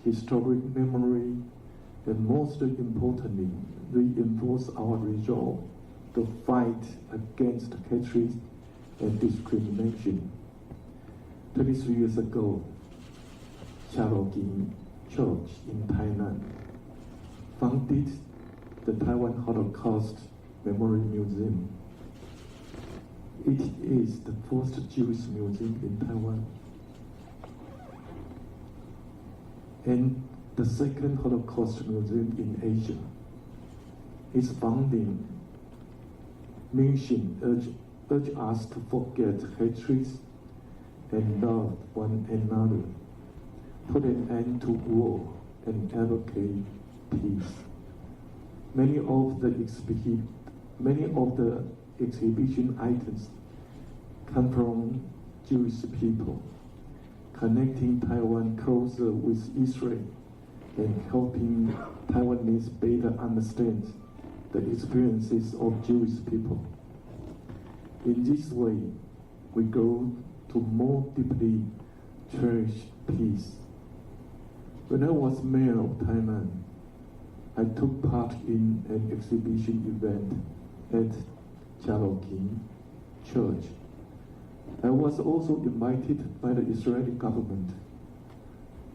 historic memory, and most importantly, reinforce our resolve to fight against hatred and discrimination. 23 years ago, Xiaologin Church in Tainan founded the Taiwan Holocaust Memorial Museum. It is the first Jewish museum in Taiwan and the second Holocaust museum in Asia. Its founding mission urged us to forget hatred and love one another, put an end to war, and advocate peace. Many of the Many of the exhibition items come from Jewish people, connecting Taiwan closer with Israel and helping Taiwanese better understand the experiences of Jewish people. In this way, we grow to more deeply cherish peace. When I was mayor of Tainan, I took part in an exhibition event at Cherokee Church. I was also invited by the Israeli government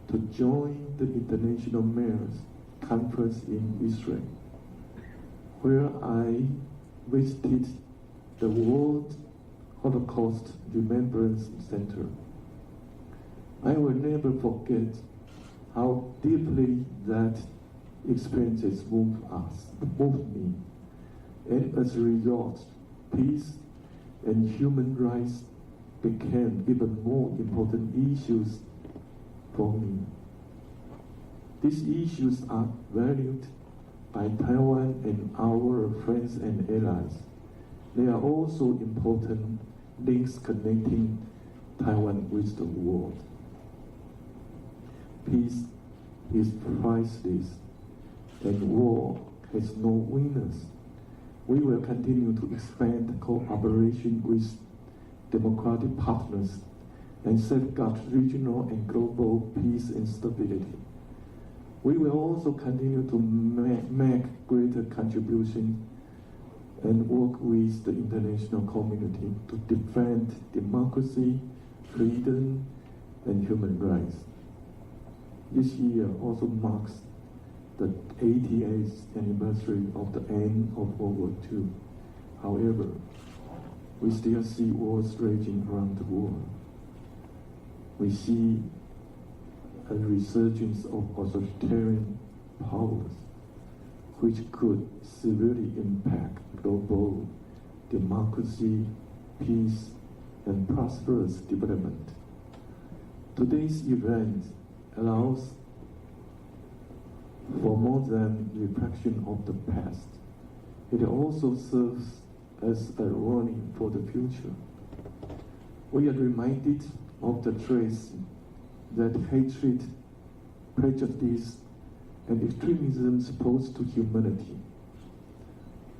to join the International Mayors Conference in Israel, where I visited the World Holocaust Remembrance Center. I will never forget how deeply that experiences moved me. And as a result, peace and human rights became even more important issues for me. These issues are valued by Taiwan and our friends and allies. They are also important links connecting Taiwan with the world. Peace is priceless, and war has no winners. We will continue to expand cooperation with democratic partners and safeguard regional and global peace and stability. We will also continue to make greater contributions and work with the international community to defend democracy, freedom, and human rights. This year also marks the 88th anniversary of the end of World War II. However, we still see wars raging around the world. We see a resurgence of authoritarian powers, which could severely impact global democracy, peace, and prosperous development. Today's event allows for more than reflection of the past. It also serves as a warning for the future. We are reminded of the threats that hatred, prejudice, and extremism pose to humanity.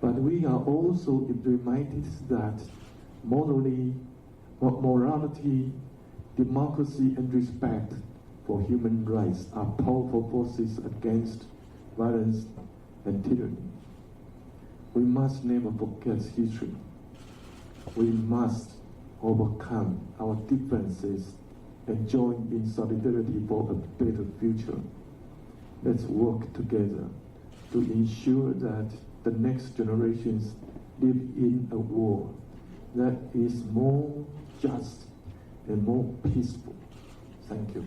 But we are also reminded that morality, democracy, and respect for human rights are powerful forces against violence and tyranny. We must never forget history. We must overcome our differences and join in solidarity for a better future. Let's work together to ensure that the next generations live in a world that is more just and more peaceful. Thank you.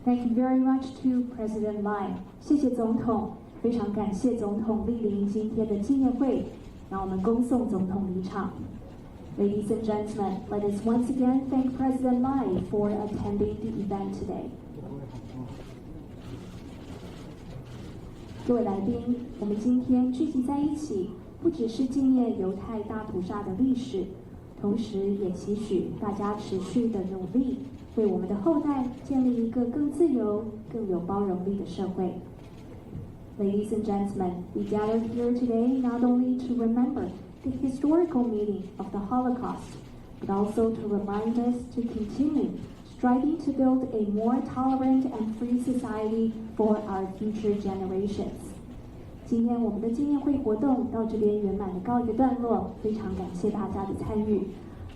Thank you very much to President Lai. 谢谢总统，非常感谢总统莅临今天的纪念会，让我们恭送总统离场。Ladies and gentlemen, let us once again thank President Lai for attending the event today. 各位来宾，我们今天聚集在一起，不只是纪念犹太大屠杀的历史，同时也期许大家持续的努力，为我们的后代建立一个更自由、更有包容力的社会。Ladies and gentlemen, we gathered here today not only to remember the historical meaning of the Holocaust, but also to remind us to continue striving to build a more tolerant and free society for our future generations. 今天我们的纪念会活动到这边圆满的告一个段落，非常感谢大家的参与。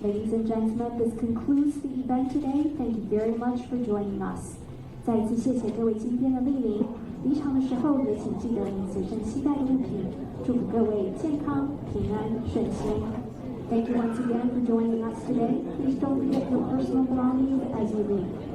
Ladies and gentlemen, this concludes the event today. Thank you very much for joining us. 再一次谢谢各位今天的莅临。离场的时候也请记得您随身携带的物品。祝福各位健康、平安、顺心。Thank you once again for joining us today. Please don't forget your personal belongings as you leave.